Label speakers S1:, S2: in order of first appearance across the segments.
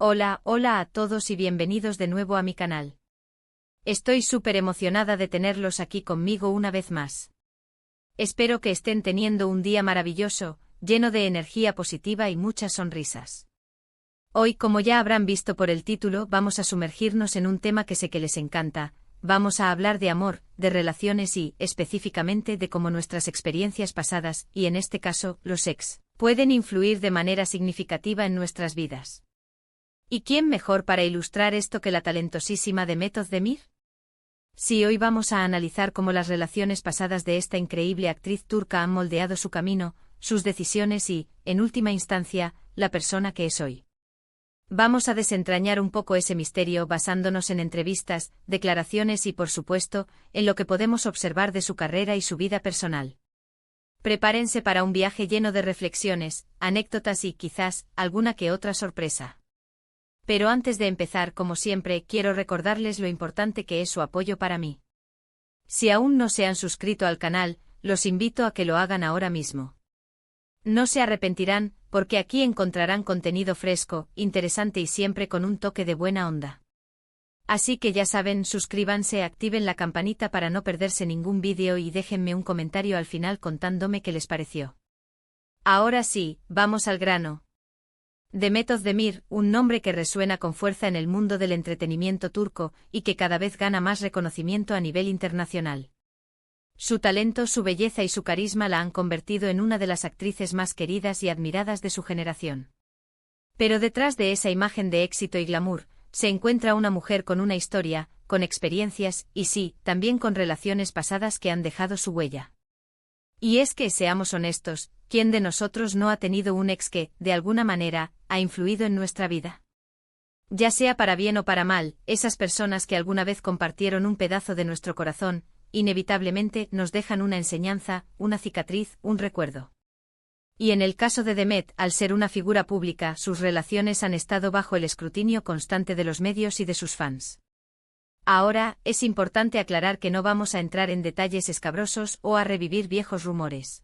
S1: Hola a todos y bienvenidos de nuevo a mi canal. Estoy súper emocionada de tenerlos aquí conmigo una vez más. Espero que estén teniendo un día maravilloso, lleno de energía positiva y muchas sonrisas. Hoy, como ya habrán visto por el título, vamos a sumergirnos en un tema que sé que les encanta. Vamos a hablar de amor, de relaciones y, específicamente, de cómo nuestras experiencias pasadas, y en este caso, los ex, pueden influir de manera significativa en nuestras vidas. ¿Y quién mejor para ilustrar esto que la talentosísima Demet Özdemir? Sí, hoy vamos a analizar cómo las relaciones pasadas de esta increíble actriz turca han moldeado su camino, sus decisiones y, en última instancia, la persona que es hoy. Vamos a desentrañar un poco ese misterio basándonos en entrevistas, declaraciones y, por supuesto, en lo que podemos observar de su carrera y su vida personal. Prepárense para un viaje lleno de reflexiones, anécdotas y, quizás, alguna que otra sorpresa. Pero antes de empezar, como siempre, quiero recordarles lo importante que es su apoyo para mí. Si aún no se han suscrito al canal, los invito a que lo hagan ahora mismo. No se arrepentirán, porque aquí encontrarán contenido fresco, interesante y siempre con un toque de buena onda. Así que ya saben, suscríbanse, activen la campanita para no perderse ningún vídeo y déjenme un comentario al final contándome qué les pareció. Ahora sí, vamos al grano. Demet Özdemir, un nombre que resuena con fuerza en el mundo del entretenimiento turco y que cada vez gana más reconocimiento a nivel internacional. Su talento, su belleza y su carisma la han convertido en una de las actrices más queridas y admiradas de su generación. Pero detrás de esa imagen de éxito y glamour, se encuentra una mujer con una historia, con experiencias y sí, también con relaciones pasadas que han dejado su huella. Y es que, seamos honestos, ¿quién de nosotros no ha tenido un ex que, de alguna manera, ha influido en nuestra vida? Ya sea para bien o para mal, esas personas que alguna vez compartieron un pedazo de nuestro corazón, inevitablemente nos dejan una enseñanza, una cicatriz, un recuerdo. Y en el caso de Demet, al ser una figura pública, sus relaciones han estado bajo el escrutinio constante de los medios y de sus fans. Ahora, es importante aclarar que no vamos a entrar en detalles escabrosos o a revivir viejos rumores.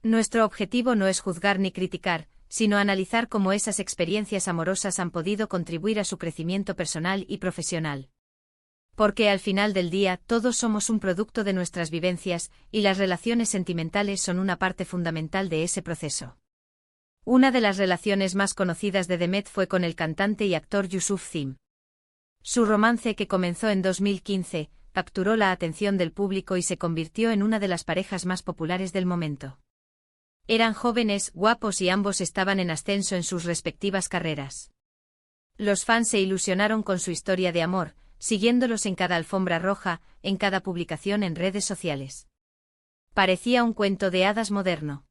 S1: Nuestro objetivo no es juzgar ni criticar, sino analizar cómo esas experiencias amorosas han podido contribuir a su crecimiento personal y profesional. Porque al final del día, todos somos un producto de nuestras vivencias, y las relaciones sentimentales son una parte fundamental de ese proceso. Una de las relaciones más conocidas de Demet fue con el cantante y actor Yusuf Zim. Su romance, que comenzó en 2015, capturó la atención del público y se convirtió en una de las parejas más populares del momento. Eran jóvenes, guapos y ambos estaban en ascenso en sus respectivas carreras. Los fans se ilusionaron con su historia de amor, siguiéndolos en cada alfombra roja, en cada publicación en redes sociales. Parecía un cuento de hadas moderno.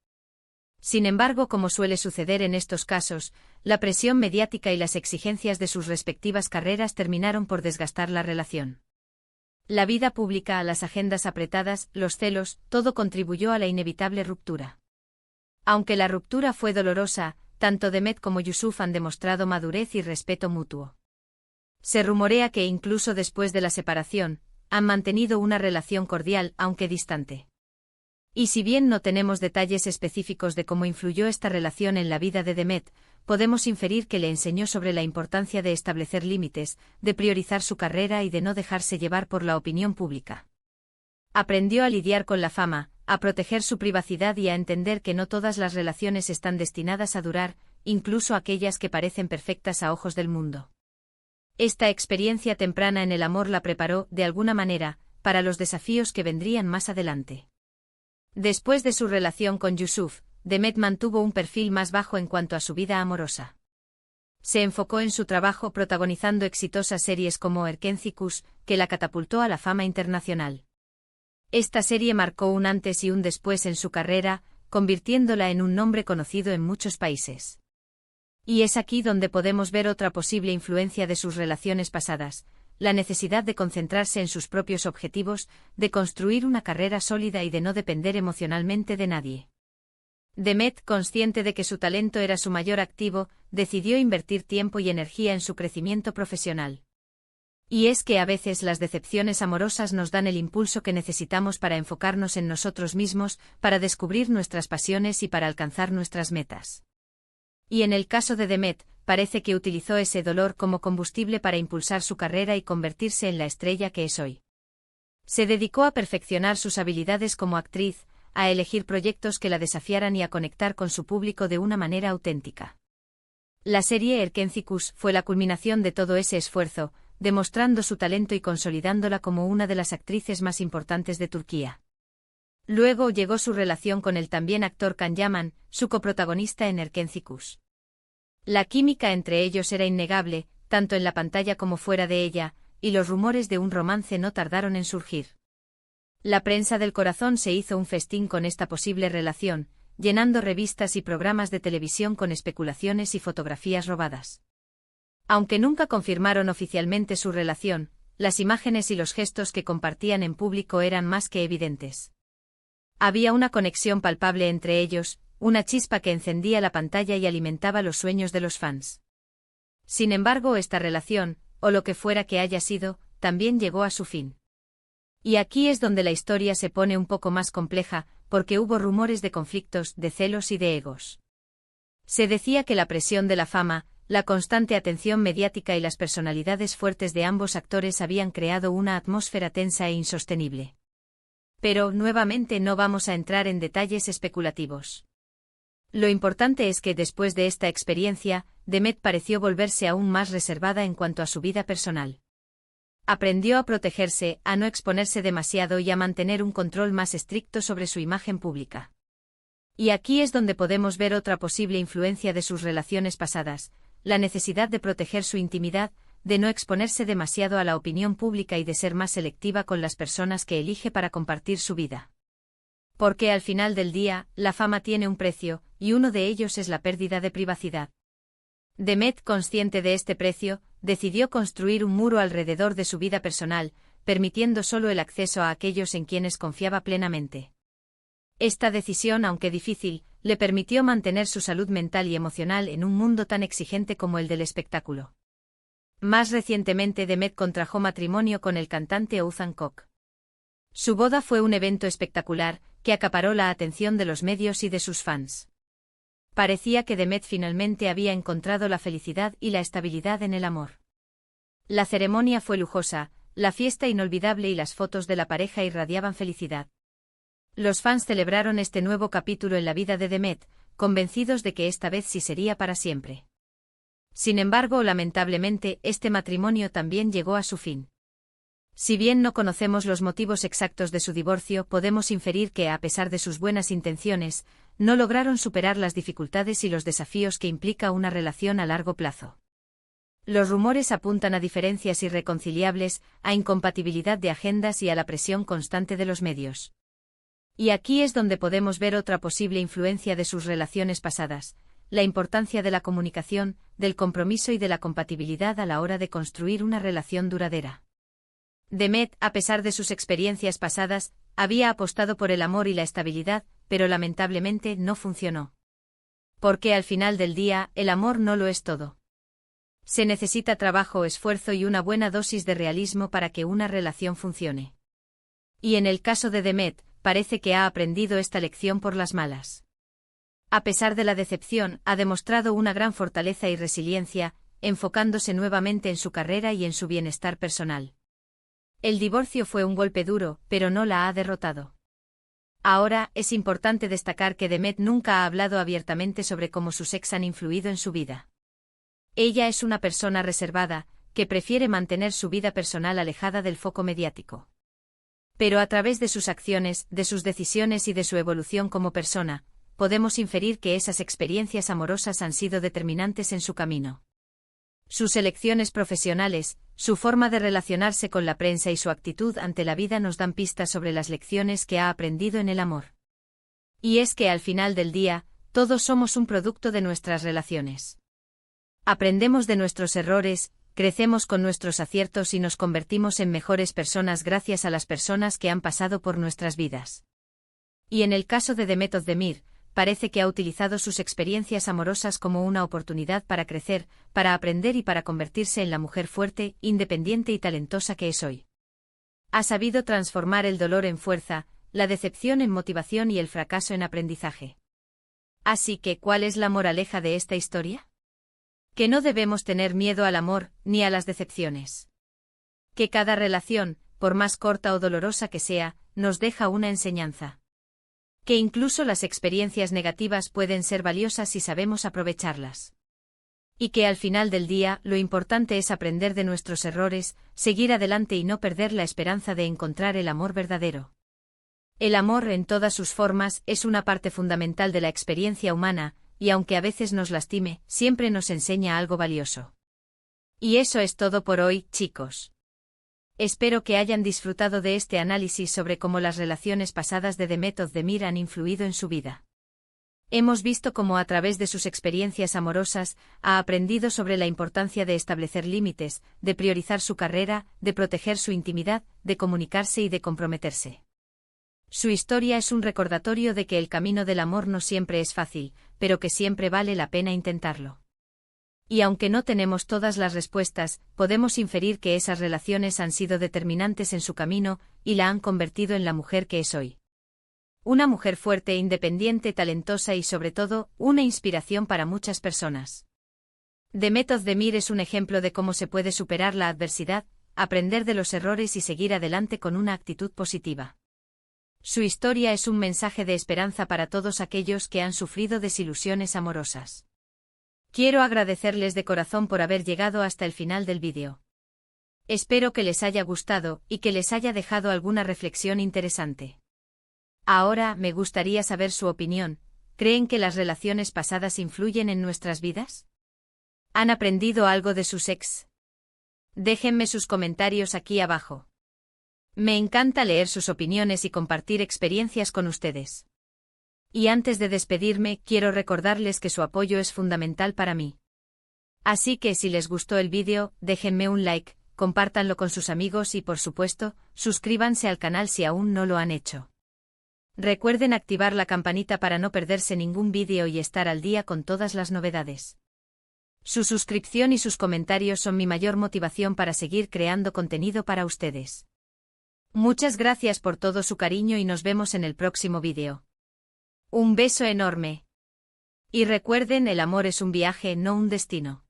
S1: Sin embargo, como suele suceder en estos casos, la presión mediática y las exigencias de sus respectivas carreras terminaron por desgastar la relación. La vida pública, las agendas apretadas, los celos, todo contribuyó a la inevitable ruptura. Aunque la ruptura fue dolorosa, tanto Demet como Yusuf han demostrado madurez y respeto mutuo. Se rumorea que incluso después de la separación, han mantenido una relación cordial, aunque distante. Y si bien no tenemos detalles específicos de cómo influyó esta relación en la vida de Demet, podemos inferir que le enseñó sobre la importancia de establecer límites, de priorizar su carrera y de no dejarse llevar por la opinión pública. Aprendió a lidiar con la fama, a proteger su privacidad y a entender que no todas las relaciones están destinadas a durar, incluso aquellas que parecen perfectas a ojos del mundo. Esta experiencia temprana en el amor la preparó, de alguna manera, para los desafíos que vendrían más adelante. Después de su relación con Yusuf, Demet mantuvo un perfil más bajo en cuanto a su vida amorosa. Se enfocó en su trabajo protagonizando exitosas series como Erkenci Kuş, que la catapultó a la fama internacional. Esta serie marcó un antes y un después en su carrera, convirtiéndola en un nombre conocido en muchos países. Y es aquí donde podemos ver otra posible influencia de sus relaciones pasadas, la necesidad de concentrarse en sus propios objetivos, de construir una carrera sólida y de no depender emocionalmente de nadie. Demet, consciente de que su talento era su mayor activo, decidió invertir tiempo y energía en su crecimiento profesional. Y es que a veces las decepciones amorosas nos dan el impulso que necesitamos para enfocarnos en nosotros mismos, para descubrir nuestras pasiones y para alcanzar nuestras metas. Y en el caso de Demet, parece que utilizó ese dolor como combustible para impulsar su carrera y convertirse en la estrella que es hoy. Se dedicó a perfeccionar sus habilidades como actriz, a elegir proyectos que la desafiaran y a conectar con su público de una manera auténtica. La serie Erkencikus fue la culminación de todo ese esfuerzo, demostrando su talento y consolidándola como una de las actrices más importantes de Turquía. Luego llegó su relación con el también actor Can Yaman, su coprotagonista en Erkencikus. La química entre ellos era innegable, tanto en la pantalla como fuera de ella, y los rumores de un romance no tardaron en surgir. La prensa del corazón se hizo un festín con esta posible relación, llenando revistas y programas de televisión con especulaciones y fotografías robadas. Aunque nunca confirmaron oficialmente su relación, las imágenes y los gestos que compartían en público eran más que evidentes. Había una conexión palpable entre ellos, una chispa que encendía la pantalla y alimentaba los sueños de los fans. Sin embargo, esta relación, o lo que fuera que haya sido, también llegó a su fin. Y aquí es donde la historia se pone un poco más compleja, porque hubo rumores de conflictos, de celos y de egos. Se decía que la presión de la fama, la constante atención mediática y las personalidades fuertes de ambos actores habían creado una atmósfera tensa e insostenible. Pero, nuevamente, no vamos a entrar en detalles especulativos. Lo importante es que después de esta experiencia, Demet pareció volverse aún más reservada en cuanto a su vida personal. Aprendió a protegerse, a no exponerse demasiado y a mantener un control más estricto sobre su imagen pública. Y aquí es donde podemos ver otra posible influencia de sus relaciones pasadas, la necesidad de proteger su intimidad, de no exponerse demasiado a la opinión pública y de ser más selectiva con las personas que elige para compartir su vida. Porque al final del día, la fama tiene un precio, y uno de ellos es la pérdida de privacidad. Demet, consciente de este precio, decidió construir un muro alrededor de su vida personal, permitiendo solo el acceso a aquellos en quienes confiaba plenamente. Esta decisión, aunque difícil, le permitió mantener su salud mental y emocional en un mundo tan exigente como el del espectáculo. Más recientemente, Demet contrajo matrimonio con el cantante Oğuzhan Koç. Su boda fue un evento espectacular, que acaparó la atención de los medios y de sus fans. Parecía que Demet finalmente había encontrado la felicidad y la estabilidad en el amor. La ceremonia fue lujosa, la fiesta inolvidable y las fotos de la pareja irradiaban felicidad. Los fans celebraron este nuevo capítulo en la vida de Demet, convencidos de que esta vez sí sería para siempre. Sin embargo, lamentablemente, este matrimonio también llegó a su fin. Si bien no conocemos los motivos exactos de su divorcio, podemos inferir que, a pesar de sus buenas intenciones, no lograron superar las dificultades y los desafíos que implica una relación a largo plazo. Los rumores apuntan a diferencias irreconciliables, a incompatibilidad de agendas y a la presión constante de los medios. Y aquí es donde podemos ver otra posible influencia de sus relaciones pasadas, la importancia de la comunicación, del compromiso y de la compatibilidad a la hora de construir una relación duradera. Demet, a pesar de sus experiencias pasadas, había apostado por el amor y la estabilidad, pero lamentablemente no funcionó. Porque al final del día, el amor no lo es todo. Se necesita trabajo, esfuerzo y una buena dosis de realismo para que una relación funcione. Y en el caso de Demet, parece que ha aprendido esta lección por las malas. A pesar de la decepción, ha demostrado una gran fortaleza y resiliencia, enfocándose nuevamente en su carrera y en su bienestar personal. El divorcio fue un golpe duro, pero no la ha derrotado. Ahora, es importante destacar que Demet nunca ha hablado abiertamente sobre cómo sus ex han influido en su vida. Ella es una persona reservada, que prefiere mantener su vida personal alejada del foco mediático. Pero a través de sus acciones, de sus decisiones y de su evolución como persona, podemos inferir que esas experiencias amorosas han sido determinantes en su camino. Sus elecciones profesionales, su forma de relacionarse con la prensa y su actitud ante la vida nos dan pistas sobre las lecciones que ha aprendido en el amor. Y es que al final del día, todos somos un producto de nuestras relaciones. Aprendemos de nuestros errores, crecemos con nuestros aciertos y nos convertimos en mejores personas gracias a las personas que han pasado por nuestras vidas. Y en el caso de Demet Özdemir, parece que ha utilizado sus experiencias amorosas como una oportunidad para crecer, para aprender y para convertirse en la mujer fuerte, independiente y talentosa que es hoy. Ha sabido transformar el dolor en fuerza, la decepción en motivación y el fracaso en aprendizaje. Así que, ¿cuál es la moraleja de esta historia? Que no debemos tener miedo al amor, ni a las decepciones. Que cada relación, por más corta o dolorosa que sea, nos deja una enseñanza. Que incluso las experiencias negativas pueden ser valiosas si sabemos aprovecharlas. Y que al final del día, lo importante es aprender de nuestros errores, seguir adelante y no perder la esperanza de encontrar el amor verdadero. El amor en todas sus formas es una parte fundamental de la experiencia humana, y aunque a veces nos lastime, siempre nos enseña algo valioso. Y eso es todo por hoy, chicos. Espero que hayan disfrutado de este análisis sobre cómo las relaciones pasadas de The Method de Mir han influido en su vida. Hemos visto cómo a través de sus experiencias amorosas, ha aprendido sobre la importancia de establecer límites, de priorizar su carrera, de proteger su intimidad, de comunicarse y de comprometerse. Su historia es un recordatorio de que el camino del amor no siempre es fácil, pero que siempre vale la pena intentarlo. Y aunque no tenemos todas las respuestas, podemos inferir que esas relaciones han sido determinantes en su camino, y la han convertido en la mujer que es hoy. Una mujer fuerte, independiente, talentosa y sobre todo, una inspiración para muchas personas. The Method de Mir es un ejemplo de cómo se puede superar la adversidad, aprender de los errores y seguir adelante con una actitud positiva. Su historia es un mensaje de esperanza para todos aquellos que han sufrido desilusiones amorosas. Quiero agradecerles de corazón por haber llegado hasta el final del vídeo. Espero que les haya gustado y que les haya dejado alguna reflexión interesante. Ahora me gustaría saber su opinión. ¿Creen que las relaciones pasadas influyen en nuestras vidas? ¿Han aprendido algo de sus ex? Déjenme sus comentarios aquí abajo. Me encanta leer sus opiniones y compartir experiencias con ustedes. Y antes de despedirme, quiero recordarles que su apoyo es fundamental para mí. Así que si les gustó el vídeo, déjenme un like, compártanlo con sus amigos y por supuesto, suscríbanse al canal si aún no lo han hecho. Recuerden activar la campanita para no perderse ningún vídeo y estar al día con todas las novedades. Su suscripción y sus comentarios son mi mayor motivación para seguir creando contenido para ustedes. Muchas gracias por todo su cariño y nos vemos en el próximo vídeo. Un beso enorme. Y recuerden, el amor es un viaje, no un destino.